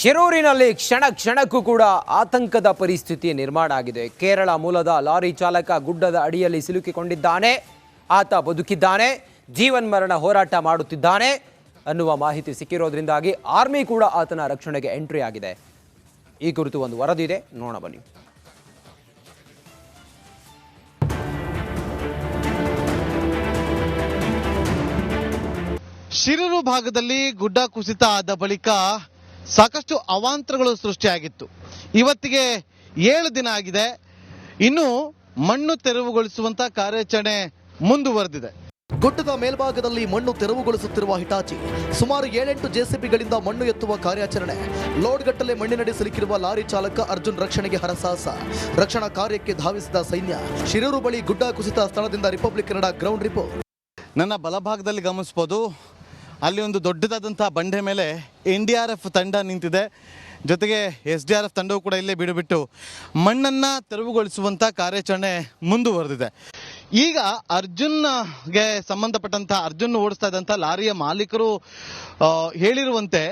ಶಿರೂರಿನಲ್ಲಿ ಕ್ಷಣ ಕ್ಷಣಕ್ಕೂ ಕೂಡ ಆತಂಕದ ಪರಿಸ್ಥಿತಿ ನಿರ್ಮಾಣ ಆಗಿದೆ. ಕೇರಳ ಮೂಲದ ಲಾರಿ ಚಾಲಕ ಗುಡ್ಡದ ಅಡಿಯಲ್ಲಿ ಸಿಲುಕಿಕೊಂಡಿದ್ದಾನೆ. ಆತ ಬದುಕಿದ್ದಾನೆ, ಜೀವನ್ಮರಣ ಹೋರಾಟ ಮಾಡುತ್ತಿದ್ದಾನೆ ಅನ್ನುವ ಮಾಹಿತಿ ಸಿಕ್ಕಿರೋದ್ರಿಂದಾಗಿ ಆರ್ಮಿ ಕೂಡ ಆತನ ರಕ್ಷಣೆಗೆ ಎಂಟ್ರಿ ಆಗಿದೆ. ಈ ಕುರಿತು ಒಂದು ವರದಿ ಇದೆ, ನೋಡೋಣ ಬನ್ನಿ. ಶಿರೂರು ಭಾಗದಲ್ಲಿ ಗುಡ್ಡ ಕುಸಿತ ಆದ ಬಳಿಕ ಸಾಕಷ್ಟು ಅವಾಂತರಗಳು ಸೃಷ್ಟಿಯಾಗಿತ್ತು. ಇವತ್ತಿಗೆ 7 ದಿನ ಆಗಿದೆ. ಇನ್ನು ಮಣ್ಣು ತೆರವುಗೊಳಿಸುವಂತ ಕಾರ್ಯಾಚರಣೆ ಮುಂದುವರೆದಿದೆ. ಗುಡ್ಡದ ಮೇಲ್ಭಾಗದಲ್ಲಿ ಮಣ್ಣು ತೆರವುಗೊಳಿಸುತ್ತಿರುವ ಹಿಟಾಚಿ, ಸುಮಾರು 7-8 ಜೆಸಿಬಿಗಳಿಂದ ಮಣ್ಣು ಎತ್ತುವ ಕಾರ್ಯಾಚರಣೆ. ಲೋಡ್ಗಟ್ಟಲೆ ಮಣ್ಣಿನಡಿ ಸಿಲುಕಿರುವ ಲಾರಿ ಚಾಲಕ ಅರ್ಜುನ್ ರಕ್ಷಣೆಗೆ ಹರಸಾಹಸ. ರಕ್ಷಣಾ ಕಾರ್ಯಕ್ಕೆ ಧಾವಿಸಿದ ಸೈನ್ಯ. ಶಿರೂರು ಬಳಿ ಗುಡ್ಡ ಕುಸಿತ ಸ್ಥಳದಿಂದ ರಿಪಬ್ಲಿಕ್ ಕನ್ನಡ ಗ್ರೌಂಡ್ ರಿಪೋರ್ಟ್. ನನ್ನ ಬಲಭಾಗದಲ್ಲಿ ಗಮನಿಸಬಹುದು, ಅಲ್ಲಿ ಒಂದು ದೊಡ್ಡದಾದಂತಹ ಬಂಡೆ ಮೇಲೆ NDRF ತಂಡ ನಿಂತಿದೆ. ಜೊತೆಗೆ SDRF ತಂಡವು ಕೂಡ ಇಲ್ಲೇ ಬಿಡುಬಿಟ್ಟು ಮಣ್ಣನ್ನು ತೆರವುಗೊಳಿಸುವಂಥ ಕಾರ್ಯಾಚರಣೆ ಮುಂದುವರೆದಿದೆ. ಈಗ ಅರ್ಜುನ್ಗೆ ಸಂಬಂಧಪಟ್ಟಂಥ ಅರ್ಜುನ್ ಓಡಿಸ್ತಾ ಇದ್ದಂಥ ಲಾರಿಯ ಮಾಲೀಕರು ಹೇಳಿರುವಂತೆ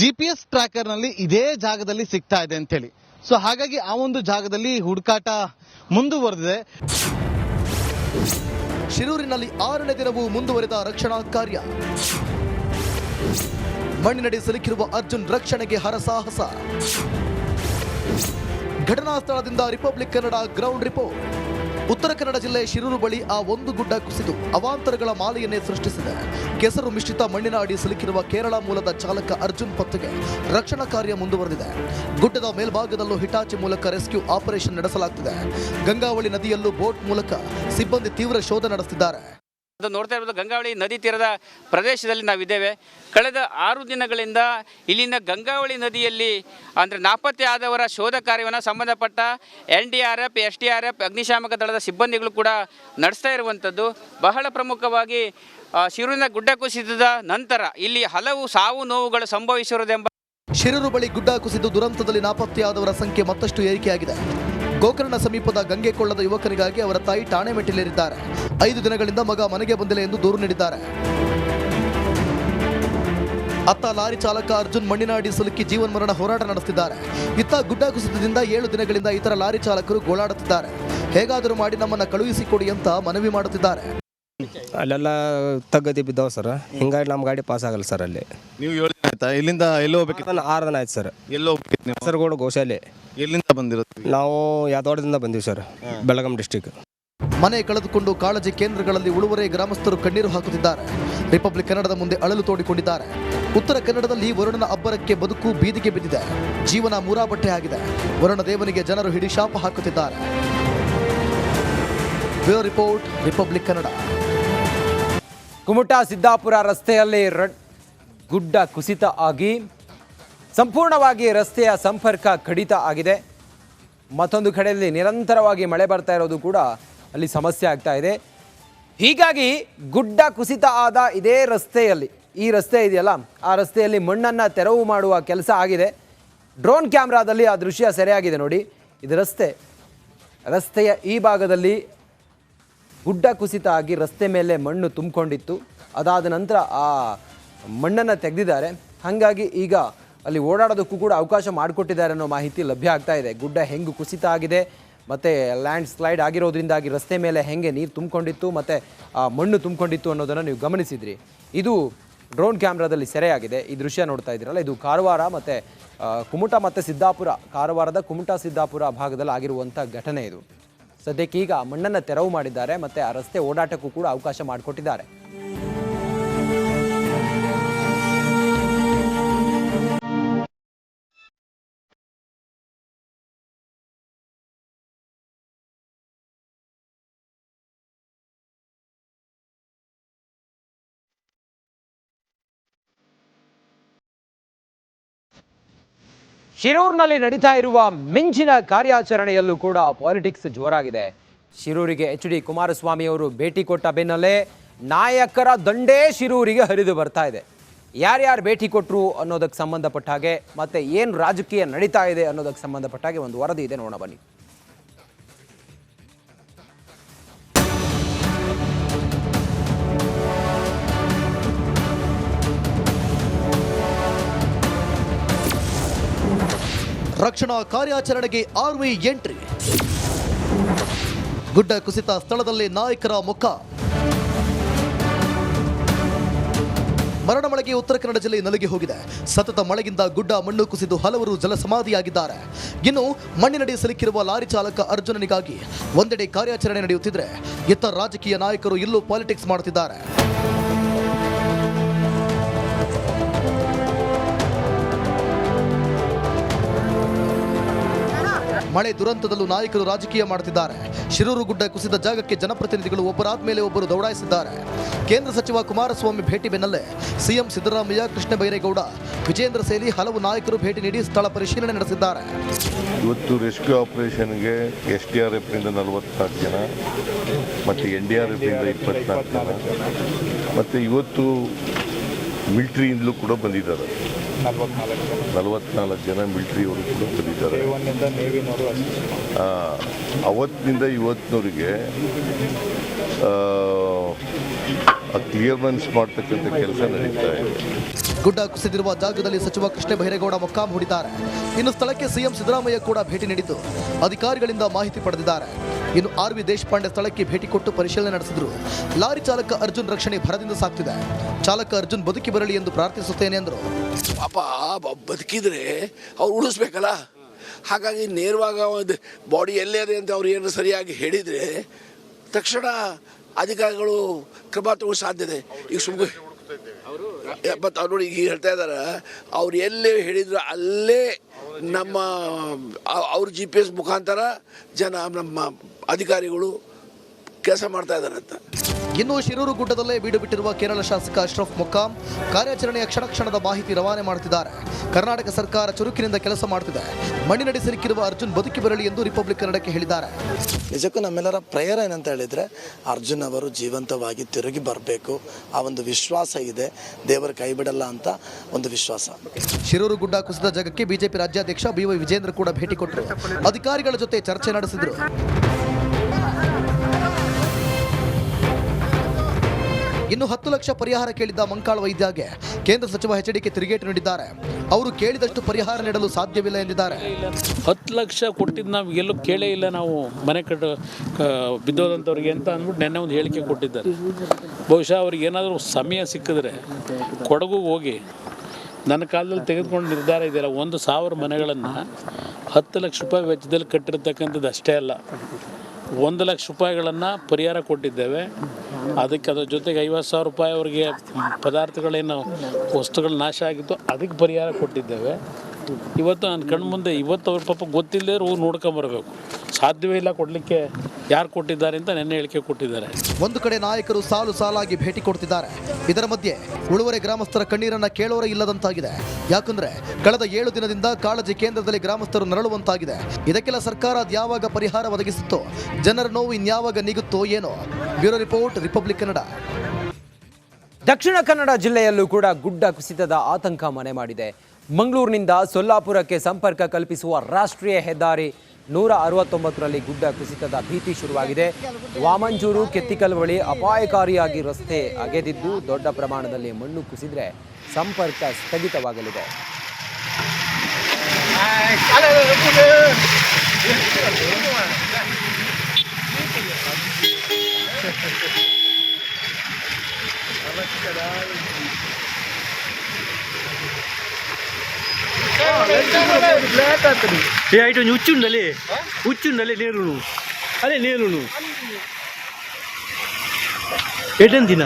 GPS ಟ್ರ್ಯಾಕರ್ನಲ್ಲಿ ಇದೇ ಜಾಗದಲ್ಲಿ ಸಿಗ್ತಾ ಇದೆ ಅಂತೇಳಿ. ಸೊ ಹಾಗಾಗಿ ಆ ಒಂದು ಜಾಗದಲ್ಲಿ ಹುಡುಕಾಟ ಮುಂದುವರೆದಿದೆ. ಶಿರೂರಿನಲ್ಲಿ 6ನೇ ದಿನವೂ ಮುಂದುವರೆದ ರಕ್ಷಣಾ ಕಾರ್ಯ. ಮಣ್ಣಿನಡಿ ಸಿಲುಕಿರುವ ಅರ್ಜುನ್ ರಕ್ಷಣೆಗೆ ಹರಸಾಹಸ. ಘಟನಾ ಸ್ಥಳದಿಂದ republic Kannada ground report. Uttara Kannada ಜಿಲ್ಲೆ ಶಿರೂರು ಬಳಿ ಆ ಒಂದು ಗುಡ್ಡ ಕುಸಿದು ಅವಾಂತರಗಳ ಮಾಲೆಯನ್ನೇ ಸೃಷ್ಟಿಸಿದೆ. ಕೆಸರು ಮಿಶ್ರಿತ ಮಣ್ಣಿನ ಅಡಿ ಸಿಲುಕಿರುವ ಕೇರಳ ಮೂಲದ ಚಾಲಕ ಅರ್ಜುನ್ ಪತ್ತೆಗೆ ರಕ್ಷಣಾ ಕಾರ್ಯ ಮುಂದುವರೆದಿದೆ. ಗುಡ್ಡದ ಮೇಲ್ಭಾಗದಲ್ಲೂ ಹಿಟಾಚಿ ಮೂಲಕ ರೆಸ್ಕ್ಯೂ ಆಪರೇಷನ್ ನಡೆಸಲಾಗುತ್ತಿದೆ. ಗಂಗಾವಳಿ ನದಿಯಲ್ಲೂ ಬೋಟ್ ಮೂಲಕ ಸಿಬ್ಬಂದಿ ತೀವ್ರ ಶೋಧ ನಡೆಸುತ್ತಿದ್ದಾರೆ. ಅದು ನೋಡ್ತಾ ಇರ್ಬೋದು, ಗಂಗಾವಳಿ ನದಿ ತೀರದ ಪ್ರದೇಶದಲ್ಲಿ ನಾವಿದ್ದೇವೆ. ಕಳೆದ 6 ದಿನಗಳಿಂದ ಇಲ್ಲಿನ ಗಂಗಾವಳಿ ನದಿಯಲ್ಲಿ ಅಂದರೆ ನಾಪತ್ತೆ ಆದವರ ಶೋಧ ಕಾರ್ಯವನ್ನು ಸಂಬಂಧಪಟ್ಟ NDRF, SDRF, ಅಗ್ನಿಶಾಮಕ ದಳದ ಸಿಬ್ಬಂದಿಗಳು ಕೂಡ ನಡೆಸ್ತಾ ಇರುವಂಥದ್ದು. ಬಹಳ ಪ್ರಮುಖವಾಗಿ ಶಿರೂರಿನ ಗುಡ್ಡ ಕುಸಿತದ ನಂತರ ಇಲ್ಲಿ ಹಲವು ಸಾವು ನೋವುಗಳು ಸಂಭವಿಸಿರುವುದೆಂಬ ಶಿರೂರು ಬಳಿ ಗುಡ್ಡ ಕುಸಿದು ದುರಂತದಲ್ಲಿ ನಾಪತ್ತೆಯಾದವರ ಸಂಖ್ಯೆ ಮತ್ತಷ್ಟು ಏರಿಕೆಯಾಗಿದೆ. ಗೋಕರ್ಣ ಸಮೀಪದ ಗಂಗೆಕೊಳ್ಳದ ಯುವಕನಿಗಾಗಿ ಅವರ ತಾಯಿ ಠಾಣೆ ಮೆಟ್ಟಿಲೇರಿದ್ದಾರೆ. 5 ದಿನಗಳಿಂದ ಮಗ ಮನೆಗೆ ಬಂದಿಲ್ಲ ಎಂದು ದೂರು ನೀಡಿದ್ದಾರೆ. ಅತ್ತ ಲಾರಿ ಚಾಲಕ ಅರ್ಜುನ್ ಮಣ್ಣಿನ ಅಡಿ ಸಿಲುಕಿ ಜೀವನ್ಮರಣ ಹೋರಾಟ ನಡೆಸುತ್ತಿದ್ದಾರೆ. ಇತ್ತ ಗುಡ್ಡ ಕುಸಿತದಿಂದ 7 ದಿನಗಳಿಂದ ಇತರ ಲಾರಿ ಚಾಲಕರು ಗೋಳಾಡುತ್ತಿದ್ದಾರೆ. ಹೇಗಾದರೂ ಮಾಡಿ ನಮ್ಮನ್ನು ಕಳುಹಿಸಿಕೊಡಿ ಅಂತ ಮನವಿ ಮಾಡುತ್ತಿದ್ದಾರೆ. ಅಲ್ಲೆಲ್ಲ ತಗ್ಗದಿ ಬಿದ್ದಾವ ಸರ್, ಹಿಂಗಾಗಿ ನಮ್ಮ ಗಾಡಿ ಪಾಸ್ ಆಗಲ್ಲ ಸರ್. ಅಲ್ಲಿ ನೀವು 7 ದಿನ ಆಯ್ತಾ? ಇಲ್ಲಿಂದ ಎಲ್ಲೋ ಹೋಗ್ಬೇಕಿತ್ತು? 6 ದಿನ ಆಯ್ತು ಸರ್. ಎಲ್ಲೋ ಹೋಗ್ಬೇಕಿತ್ತು ನೀವು? ಕಾಸರಗೋಡು ಗೋಶಾಲೆ. ಎಲ್ಲಿಂದ ಬಂದಿರುತ್ತೆ? ನಾವು ಯಾದವಾಡದಿಂದ ಬಂದೀವಿ ಸರ್, ಬೆಳಗಾಂ ಡಿಸ್ಟಿಕ್. ಮನೆ ಕಳೆದುಕೊಂಡು ಕಾಳಜಿ ಕೇಂದ್ರಗಳಲ್ಲಿ ಉಳುವರೆ ಗ್ರಾಮಸ್ಥರು ಕಣ್ಣೀರು ಹಾಕುತ್ತಿದ್ದಾರೆ. ರಿಪಬ್ಲಿಕ್ ಕನ್ನಡದ ಮುಂದೆ ಅಳಲು ತೋಡಿಕೊಂಡಿದ್ದಾರೆ. ಉತ್ತರ ಕನ್ನಡದಲ್ಲಿ ವರುಣನ ಅಬ್ಬರಕ್ಕೆ ಬದುಕು ಬೀದಿಗೆ ಬಿದ್ದಿದೆ. ಜೀವನ ಮೂರಾಬಟ್ಟೆ ಆಗಿದೆ. ವರುಣ ದೇವನಿಗೆ ಜನರು ಹಿಡಿಶಾಪ ಹಾಕುತ್ತಿದ್ದಾರೆ. Bureau report, Republic Kannada. Kumta Siddapur ರಸ್ತೆಯಲ್ಲಿ ಗುಡ್ಡ ಕುಸಿತ ಆಗಿ ಸಂಪೂರ್ಣವಾಗಿ ರಸ್ತೆಯ ಸಂಪರ್ಕ ಕಡಿತ ಆಗಿದೆ. ಮತ್ತೊಂದು ಕಡೆಯಲ್ಲಿ ನಿರಂತರವಾಗಿ ಮಳೆ ಬರ್ತಾ ಇರೋದು ಕೂಡ ಅಲ್ಲಿ ಸಮಸ್ಯೆ ಆಗ್ತಾ ಇದೆ. ಹೀಗಾಗಿ ಗುಡ್ಡ ಕುಸಿತ ಆದ ಇದೇ ರಸ್ತೆಯಲ್ಲಿ, ಈ ರಸ್ತೆ ಇದೆಯಲ್ಲ, ಆ ರಸ್ತೆಯಲ್ಲಿ ಮಣ್ಣನ್ನು ತೆರವು ಮಾಡುವ ಕೆಲಸ ಆಗಿದೆ. ಡ್ರೋನ್ ಕ್ಯಾಮ್ರಾದಲ್ಲಿ ಆ ದೃಶ್ಯ ಸೆರೆಯಾಗಿದೆ ನೋಡಿ. ಇದು ರಸ್ತೆಯ ಈ ಭಾಗದಲ್ಲಿ ಗುಡ್ಡ ಕುಸಿತ ಆಗಿ ರಸ್ತೆ ಮೇಲೆ ಮಣ್ಣು ತುಂಬಿಕೊಂಡಿತ್ತು. ಅದಾದ ನಂತರ ಆ ಮಣ್ಣನ್ನು ತೆಗೆದಿದ್ದಾರೆ. ಹಾಗಾಗಿ ಈಗ ಅಲ್ಲಿ ಓಡಾಡೋದಕ್ಕೂ ಕೂಡ ಅವಕಾಶ ಮಾಡಿಕೊಟ್ಟಿದ್ದಾರೆ ಅನ್ನೋ ಮಾಹಿತಿ ಲಭ್ಯ ಆಗ್ತಾ ಇದೆ. ಗುಡ್ಡ ಹೆಂಗೆ ಕುಸಿತ ಆಗಿದೆ ಮತ್ತು ಲ್ಯಾಂಡ್ ಸ್ಲೈಡ್ ಆಗಿರೋದ್ರಿಂದಾಗಿ ರಸ್ತೆ ಮೇಲೆ ಹೆಂಗೆ ನೀರು ತುಂಬಿಕೊಂಡಿತ್ತು ಮತ್ತು ಆ ಮಣ್ಣು ತುಂಬಿಕೊಂಡಿತ್ತು ಅನ್ನೋದನ್ನು ನೀವು ಗಮನಿಸಿದ್ರಿ. ಇದು ಡ್ರೋನ್ ಕ್ಯಾಮ್ರಾದಲ್ಲಿ ಸೆರೆಯಾಗಿದೆ. ಈ ದೃಶ್ಯ ನೋಡ್ತಾ ಇದ್ದೀರಲ್ಲ, ಇದು ಕಾರವಾರ ಮತ್ತು ಕುಮಟಾ ಮತ್ತು ಸಿದ್ದಾಪುರ, ಕಾರವಾರದ ಕುಮಟಾ ಸಿದ್ದಾಪುರ ಭಾಗದಲ್ಲಿ ಆಗಿರುವಂಥ ಘಟನೆ ಇದು. ಸದ್ಯಕ್ಕೆ ಈಗ ಮಣ್ಣನ್ನು ತೆರವು ಮಾಡಿದ್ದಾರೆ ಮತ್ತು ಆ ರಸ್ತೆ ಓಡಾಟಕ್ಕೂ ಕೂಡ ಅವಕಾಶ ಮಾಡಿಕೊಟ್ಟಿದ್ದಾರೆ. ಶಿರೂರಿನಲ್ಲಿ ನಡೀತಾ ಇರುವ ಮಿಂಚಿನ ಕಾರ್ಯಾಚರಣೆಯಲ್ಲೂ ಕೂಡ ಪಾಲಿಟಿಕ್ಸ್ ಜೋರಾಗಿದೆ. ಶಿರೂರಿಗೆ HD ಕುಮಾರಸ್ವಾಮಿ ಅವರು ಭೇಟಿ ಕೊಟ್ಟ ಬೆನ್ನಲ್ಲೇ ನಾಯಕರ ದಂಡೇ ಶಿರೂರಿಗೆ ಹರಿದು ಬರ್ತಾ ಇದೆ. ಯಾರ್ಯಾರು ಭೇಟಿ ಕೊಟ್ಟರು ಅನ್ನೋದಕ್ಕೆ ಸಂಬಂಧಪಟ್ಟ ಹಾಗೆ ಮತ್ತೆ ಏನು ರಾಜಕೀಯ ನಡೀತಾ ಇದೆ ಅನ್ನೋದಕ್ಕೆ ಸಂಬಂಧಪಟ್ಟ ಹಾಗೆ ಒಂದು ವರದಿ ಇದೆ, ನೋಡೋಣ ಬನ್ನಿ. ರಕ್ಷಣಾ ಕಾರ್ಯಾಚರಣೆಗೆ ಆರ್ಮಿ ಎಂಟ್ರಿ. ಗುಡ್ಡ ಕುಸಿತ ಸ್ಥಳದಲ್ಲೇ ನಾಯಕರ ಮುಖ. ಮರಣ ಮಳೆಗೆ ಉತ್ತರ ಕನ್ನಡ ಜಿಲ್ಲೆ ನಲುಗಿ ಹೋಗಿದೆ. ಸತತ ಮಳೆಗಿಂದ ಗುಡ್ಡ ಮಣ್ಣು ಕುಸಿದು ಹಲವರು ಜಲಸಮಾಧಿಯಾಗಿದ್ದಾರೆ. ಇನ್ನು ಮಣ್ಣಿನಡಿ ಸಿಲುಕಿರುವ ಲಾರಿ ಚಾಲಕ ಅರ್ಜುನನಿಗಾಗಿ ಒಂದೆಡೆ ಕಾರ್ಯಾಚರಣೆ ನಡೆಯುತ್ತಿದ್ರೆ ಇತರ ರಾಜಕೀಯ ನಾಯಕರು ಇಲ್ಲೂ ಪಾಲಿಟಿಕ್ಸ್ ಮಾಡುತ್ತಿದ್ದಾರೆ. ಮಳೆ ದುರಂತದಲ್ಲೂ ನಾಯಕರು ರಾಜಕೀಯ ಮಾಡುತ್ತಿದ್ದಾರೆ. ಶಿರೂರು ಗುಡ್ಡ ಕುಸಿದ ಜಾಗಕ್ಕೆ ಜನಪ್ರತಿನಿಧಿಗಳು ಒಬ್ಬರಾದ ಮೇಲೆ ಒಬ್ಬರು ದೌಡಾಯಿಸಿದ್ದಾರೆ. ಕೇಂದ್ರ ಸಚಿವ ಕುಮಾರಸ್ವಾಮಿ ಭೇಟಿ ಬೆನ್ನಲ್ಲೇ ಸಿಎಂ ಸಿದ್ದರಾಮಯ್ಯ, ಕೃಷ್ಣ ಬೈರೇಗೌಡ, ವಿಜೇಂದ್ರ ಸೇರಿ ಹಲವು ನಾಯಕರು ಭೇಟಿ ನೀಡಿ ಸ್ಥಳ ಪರಿಶೀಲನೆ ನಡೆಸಿದ್ದಾರೆ. ಇವತ್ತು ರೆಸ್ಕ್ಯೂ ಆಪರೇಷನ್ಗೆ SDRFನಿಂದ 44 ಜನ ಮತ್ತು NDRFನಿಂದ 24 ಜನ ಮತ್ತು ಇವತ್ತು ಮಿಲಿಟ್ರಿಯಿಂದಲೂ ಕೂಡ ಬಂದಿದ್ದಾರೆ. 44 ಜನ ಮಿಲಿಟ್ರಿಯವರು ಕೂಡ ಬಂದಿದ್ದಾರೆ. ಅವತ್ತಿನಿಂದ ಇವತ್ತಿನವರಿಗೆ ಕ್ಲಿಯರೆನ್ಸ್ ಮಾಡ್ತಕ್ಕಂಥ ಕೆಲಸ ನಡೀತಾ ಇದೆ. ಗುಡ್ಡ ಕುಸಿದಿರುವ ಜಾಗದಲ್ಲಿ ಸಚಿವ ಕೃಷ್ಣ ಬೈರೇಗೌಡ ಮೊಕ್ಕಾಂ ಹೂಡಿದ್ದಾರೆ. ಇನ್ನು ಸ್ಥಳಕ್ಕೆ ಸಿಎಂ ಸಿದ್ದರಾಮಯ್ಯ ಕೂಡ ಭೇಟಿ ನೀಡಿದ್ದು ಅಧಿಕಾರಿಗಳಿಂದ ಮಾಹಿತಿ ಪಡೆದಿದ್ದಾರೆ. ಇನ್ನು RV ದೇಶಪಾಂಡೆ ಸ್ಥಳಕ್ಕೆ ಭೇಟಿ ಕೊಟ್ಟು ಪರಿಶೀಲನೆ ನಡೆಸಿದ್ರು. ಲಾರಿ ಚಾಲಕ ಅರ್ಜುನ್ ರಕ್ಷಣೆ ಭರದಿಂದ ಸಾಗ್ತಿದೆ. ಚಾಲಕ ಅರ್ಜುನ್ ಬದುಕಿ ಬರಲಿ ಎಂದು ಪ್ರಾರ್ಥಿಸುತ್ತೇನೆ ಎಂದರು. ಪಾಪ ಬದುಕಿದ್ರೆ ಅವ್ರು ಉಳಿಸ್ಬೇಕಲ್ಲ, ಹಾಗಾಗಿ ನೇರವಾಗಿ ಒಂದು ಬಾಡಿ ಎಲ್ಲೇ ಇದೆ ಅಂತ ಅವ್ರು ಏನು ಸರಿಯಾಗಿ ಹೇಳಿದರೆ ತಕ್ಷಣ ಅಧಿಕಾರಿಗಳು ಕ್ರಮ ತಗೊಳ್ಳೋ ಸಾಧ್ಯತೆ. ಈಗ ಸುಮ್ಮನೆ ಮತ್ತು ಅವ್ರು ನೋಡಿ ಈಗ ಹೇಳ್ತಾ ಇದ್ದಾರೆ, ಅವ್ರು ಎಲ್ಲೇ ಹೇಳಿದ್ರು ಅಲ್ಲೇ ನಮ್ಮ ಅವ್ರ GPS ಮುಖಾಂತರ ನಮ್ಮ ಅಧಿಕಾರಿಗಳು ಕೆಲಸ ಮಾಡ್ತಾ ಇದ್ದಾರೆ ಅಂತ. ಇನ್ನು ಶಿರೂರು ಗುಡ್ಡದಲ್ಲೇ ಬೀಡು ಬಿಟ್ಟಿರುವ ಕೇರಳ ಶಾಸಕ ಅಶ್ರಫ್ ಮೊಕ್ಕಾಂ ಕಾರ್ಯಾಚರಣೆಯ ಕ್ಷಣದ ಮಾಹಿತಿ ರವಾನೆ ಮಾಡುತ್ತಿದ್ದಾರೆ. ಕರ್ನಾಟಕ ಸರ್ಕಾರ ಚುರುಕಿನಿಂದ ಕೆಲಸ ಮಾಡುತ್ತಿದೆ. ಮಣ್ಣಿನಡಿ ಸಿಲುಕಿರುವ ಅರ್ಜುನ್ ಬದುಕಿ ಬರಲಿ ಎಂದು ರಿಪಬ್ಲಿಕ್ ಕನ್ನಡಕ್ಕೆ ಹೇಳಿದ್ದಾರೆ. ನಿಜಕ್ಕೂ ನಮ್ಮೆಲ್ಲರ ಪ್ರೇಯರ್ ಏನಂತ ಹೇಳಿದರೆ ಅರ್ಜುನ್ ಅವರು ಜೀವಂತವಾಗಿ ತಿರುಗಿ ಬರಬೇಕು. ಆ ಒಂದು ವಿಶ್ವಾಸ ಇದೆ, ದೇವರ ಕೈ ಬಿಡಲ್ಲ ಅಂತ ಒಂದು ವಿಶ್ವಾಸ. ಶಿರೂರು ಗುಡ್ಡ ಕುಸಿದ ಜಾಗಕ್ಕೆ ಬಿಜೆಪಿ ರಾಜ್ಯಾಧ್ಯಕ್ಷ BY ವಿಜೇಂದ್ರ ಕೂಡ ಭೇಟಿ ಕೊಟ್ಟರು. ಅಧಿಕಾರಿಗಳ ಜೊತೆ ಚರ್ಚೆ ನಡೆಸಿದರು. ಇನ್ನು 10 ಲಕ್ಷ ಪರಿಹಾರ ಕೇಳಿದ್ದ ಮಂಕಾಳ ವೈದ್ಯಗೆ ಕೇಂದ್ರ ಸಚಿವ HDK ತಿರುಗೇಟು ನೀಡಿದ್ದಾರೆ. ಅವರು ಕೇಳಿದಷ್ಟು ಪರಿಹಾರ ನೀಡಲು ಸಾಧ್ಯವಿಲ್ಲ ಎಂದಿದ್ದಾರೆ. 10 ಲಕ್ಷ ಕೊಟ್ಟಿದ್ದು ನಾವು ಎಲ್ಲೂ ಕೇಳೇ ಇಲ್ಲ, ನಾವು ಮನೆ ಬಿದ್ದೋದಂಥವ್ರಿಗೆ ಅಂತ ಅಂದ್ಬಿಟ್ಟು ನೆನ್ನೆ ಒಂದು ಹೇಳಿಕೆ ಕೊಟ್ಟಿದ್ದಾರೆ. ಬಹುಶಃ ಅವ್ರಿಗೆ ಏನಾದರೂ ಸಮಯ ಸಿಕ್ಕಿದ್ರೆ ಕೊಡಗು ಹೋಗಿ ನನ್ನ ಕಾಲದಲ್ಲಿ ತೆಗೆದುಕೊಂಡು ನಿರ್ಧಾರ ಇದೆಯಲ್ಲ, 1,000 ಮನೆಗಳನ್ನು 10 ಲಕ್ಷ ರೂಪಾಯಿ ವೆಚ್ಚದಲ್ಲಿ ಕಟ್ಟಿರ್ತಕ್ಕಂಥದ್ದು ಅಷ್ಟೇ ಅಲ್ಲ, 1 ಲಕ್ಷ ರೂಪಾಯಿಗಳನ್ನು ಪರಿಹಾರ ಕೊಟ್ಟಿದ್ದೇವೆ. ಅದಕ್ಕೆ ಅದ್ರ ಜೊತೆಗೆ 50,000 ರೂಪಾಯಿ ಅವರಿಗೆ ಪದಾರ್ಥಗಳೇನು ವಸ್ತುಗಳು ನಾಶ ಆಗಿತ್ತು ಅದಕ್ಕೆ ಪರಿಹಾರ ಕೊಟ್ಟಿದ್ದೇವೆ. ಇವತ್ತು ನನ್ನ ಕಣ್ಣು ಮುಂದೆ ಇವತ್ತು ಅವ್ರ ಪಾಪ ಗೊತ್ತಿಲ್ಲದೆ ಹೋಗಿ ನೋಡ್ಕೊಂಬರ್ಬೇಕು, ಸಾಧ್ಯವೇ ಇಲ್ಲ ಕೊಡಲಿಕ್ಕೆ. ಯಾರು ಕೊಟ್ಟಿದ್ದಾರೆ ಅಂತ ನೆನ್ನೆ ಹೇಳಿಕೆ ಕೊಟ್ಟಿದ್ದಾರೆ. ಒಂದು ಕಡೆ ನಾಯಕರು ಸಾಲು ಸಾಲಾಗಿ ಭೇಟಿ ಕೊಡ್ತಿದ್ದಾರೆ. ಇದರ ಮಧ್ಯೆ ಉಳುವರೆ ಗ್ರಾಮಸ್ಥರ ಕಣ್ಣೀರನ್ನ ಕೇಳೋರೇ ಇಲ್ಲದಂತಾಗಿದೆ. ಯಾಕಂದ್ರೆ ಕಳೆದ 7 ದಿನದಿಂದ ಕಾಳಜಿ ಕೇಂದ್ರದಲ್ಲಿ ಗ್ರಾಮಸ್ಥರು ನರಳುವಂತಾಗಿದೆ. ಇದಕ್ಕೆಲ್ಲ ಸರ್ಕಾರ ಯಾವಾಗ ಪರಿಹಾರ ಒದಗಿಸುತ್ತೋ, ಜನರ ನೋವು ಇನ್ಯಾವಾಗ ನೀಗುತ್ತೋ ಏನೋ. Bureau report, Republic Kannada. Dakshina Kannada ಜಿಲ್ಲೆಯಲ್ಲೂ ಕೂಡ ಗುಡ್ಡ ಕುಸಿತದ ಆತಂಕ ಮನೆ ಮಾಡಿದೆ. ಮಂಗಳೂರಿನಿಂದ ಸೊಲ್ಲಾಪುರಕ್ಕೆ ಸಂಪರ್ಕ ಕಲ್ಪಿಸುವ ರಾಷ್ಟ್ರೀಯ ಹೆದ್ದಾರಿ 169ರಲ್ಲಿ ಗುಡ್ಡ ಕುಸಿತದ ಭೀತಿ ಶುರುವಾಗಿದೆ. ವಾಮಂಜೂರು ಕೆತ್ತಿಕಲ್ ಬಳಿ ಅಪಾಯಕಾರಿಯಾಗಿ ರಸ್ತೆ ಅಗೆದಿದ್ದು ದೊಡ್ಡ ಪ್ರಮಾಣದಲ್ಲಿ ಮಣ್ಣು ಕುಸಿದ್ರೆ ಸಂಪರ್ಕ ಸ್ಥಗಿತವಾಗಲಿದೆ. ಹುಚ್ಚುಂಡಲ್ಲಿ ನೀರು ಅದೇ ನೀರು ಎಟಂದಿನ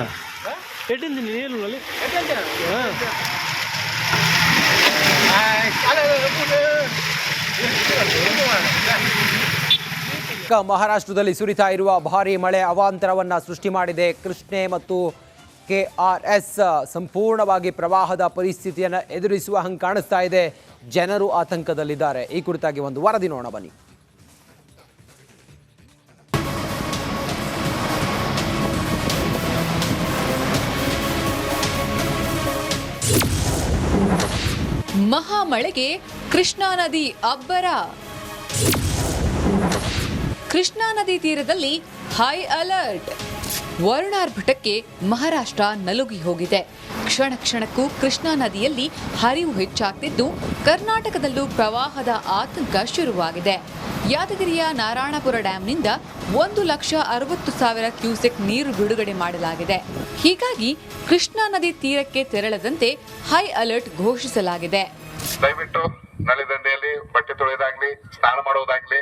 ನೀರು ಮಹಾರಾಷ್ಟ್ರದಲ್ಲಿ ಸುರಿತಾ ಇರುವ ಭಾರೀ ಮಳೆ ಅವಾಂತರವನ್ನು ಸೃಷ್ಟಿ ಮಾಡಿದೆ. ಕೃಷ್ಣೆ ಮತ್ತು KRS ಸಂಪೂರ್ಣವಾಗಿ ಪ್ರವಾಹದ ಪರಿಸ್ಥಿತಿಯನ್ನು ಎದುರಿಸುವ ಹಂಗೆ ಕಾಣಿಸ್ತಾ ಇದೆ. ಜನರು ಆತಂಕದಲ್ಲಿದ್ದಾರೆ. ಈ ಕುರಿತಾಗಿ ಒಂದು ವರದಿ ನೋಡೋಣ ಬನ್ನಿ. ಮಹಾಮಳೆಗೆ ಕೃಷ್ಣಾ ನದಿ ಅಬ್ಬರ. ಕೃಷ್ಣಾ ನದಿ ತೀರದಲ್ಲಿ ಹೈ ಅಲರ್ಟ್. ವರುಣಾರ್ಭಟಕ್ಕೆ ಮಹಾರಾಷ್ಟ್ರ ನಲುಗಿ ಹೋಗಿದೆ. ಕ್ಷಣ ಕ್ಷಣಕ್ಕೂ ಕೃಷ್ಣಾ ನದಿಯಲ್ಲಿ ಹರಿವು ಹೆಚ್ಚಾಗ್ತಿದ್ದು ಕರ್ನಾಟಕದಲ್ಲೂ ಪ್ರವಾಹದ ಆತಂಕ ಶುರುವಾಗಿದೆ. ಯಾದಗಿರಿಯ ನಾರಾಯಣಪುರ ಡ್ಯಾಂನಿಂದ 1,60,000 ಕ್ಯೂಸೆಕ್ ನೀರು ಬಿಡುಗಡೆ ಮಾಡಲಾಗಿದೆ. ಹೀಗಾಗಿ ಕೃಷ್ಣಾ ನದಿ ತೀರಕ್ಕೆ ತೆರಳದಂತೆ ಹೈ ಅಲರ್ಟ್ ಘೋಷಿಸಲಾಗಿದೆ. ದಯವಿಟ್ಟು ನಳಿ ದಂಡೆಯಲ್ಲಿ ಬಟ್ಟೆ ತೊಳೆಯೋದಾಗ್ಲಿ, ಸ್ನಾನ ಮಾಡೋದಾಗ್ಲಿ,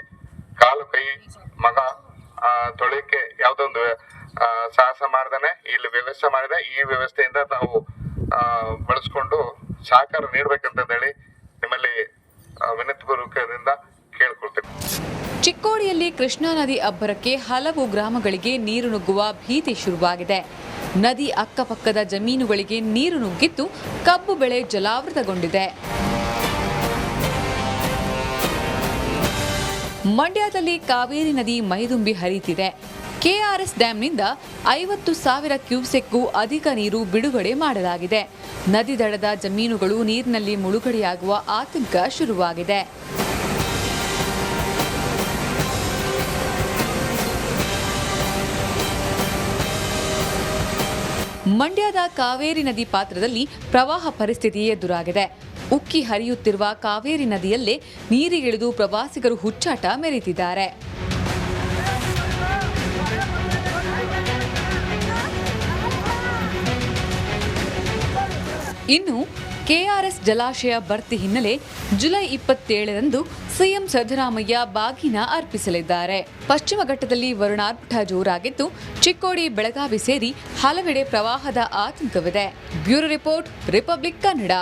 ಕಾಲು ಕೈ ಮಗ ತೊಳೆಯಕ್ಕೆ ಯಾವುದೊಂದು ಸಾಹಸ ಮಾಡ್ದಾನೆ ಇಲ್ಲಿ ವ್ಯವಸ್ಥೆ ಮಾಡಿದೆ. ಈ ವ್ಯವಸ್ಥೆಯಿಂದ ನಾವು ಬಳಸ್ಕೊಂಡು ಸಹಕಾರ ನೀಡಬೇಕಂತ ಹೇಳಿ ನಿಮ್ಮಲ್ಲಿ ವಿನಂತಿಪೂರ್ವಕದಿಂದ ಕೇಳ್ಕೊಳ್ತೇವೆ. ಚಿಕ್ಕೋಡಿಯಲ್ಲಿ ಕೃಷ್ಣಾ ನದಿ ಅಬ್ಬರಕ್ಕೆ ಹಲವು ಗ್ರಾಮಗಳಿಗೆ ನೀರು ನುಗ್ಗುವ ಭೀತಿ ಶುರುವಾಗಿದೆ. ನದಿ ಅಕ್ಕಪಕ್ಕದ ಜಮೀನುಗಳಿಗೆ ನೀರು ನುಗ್ಗಿದ್ದು ಕಬ್ಬು ಬೆಳೆ ಜಲಾವೃತಗೊಂಡಿದೆ. ಮಂಡ್ಯದಲ್ಲಿ ಕಾವೇರಿ ನದಿ ಮೈದುಂಬಿ ಹರಿಯುತ್ತಿದೆ. ಕೆಆರ್ಎಸ್ ಡ್ಯಾಂನಿಂದ 50,000 ಕ್ಯೂಸೆಕ್ಗೂ ಅಧಿಕ ನೀರು ಬಿಡುಗಡೆ ಮಾಡಲಾಗಿದೆ. ನದಿ ದಡದ ಜಮೀನುಗಳು ನೀರಿನಲ್ಲಿ ಮುಳುಗಡೆಯಾಗುವ ಆತಂಕ ಶುರುವಾಗಿದೆ. ಮಂಡ್ಯದ ಕಾವೇರಿ ನದಿ ಪಾತ್ರದಲ್ಲಿ ಪ್ರವಾಹ ಪರಿಸ್ಥಿತಿ ಎದುರಾಗಿದೆ. ಉಕ್ಕಿ ಹರಿಯುತ್ತಿರುವ ಕಾವೇರಿ ನದಿಯಲ್ಲೇ ನೀರಿಗಿಳಿದು ಪ್ರವಾಸಿಗರು ಹುಚ್ಚಾಟ ಮೆರೆದಿದ್ದಾರೆ. ಇನ್ನು ಕೆಆರ್ಎಸ್ ಜಲಾಶಯ ಭರ್ತಿ ಹಿನ್ನೆಲೆ ಜುಲೈ 27ರಂದು ಸಿಎಂ ಸಿದ್ದರಾಮಯ್ಯ ಬಾಗಿನ ಅರ್ಪಿಸಲಿದ್ದಾರೆ. ಪಶ್ಚಿಮ ಘಟ್ಟದಲ್ಲಿ ವರುಣಾರ್ಭಟ ಜೋರಾಗಿದ್ದು ಚಿಕ್ಕೋಡಿ, ಬೆಳಗಾವಿ ಸೇರಿ ಹಲವೆಡೆ ಪ್ರವಾಹದ ಆತಂಕವಿದೆ. Bureau report, Republic Kannada.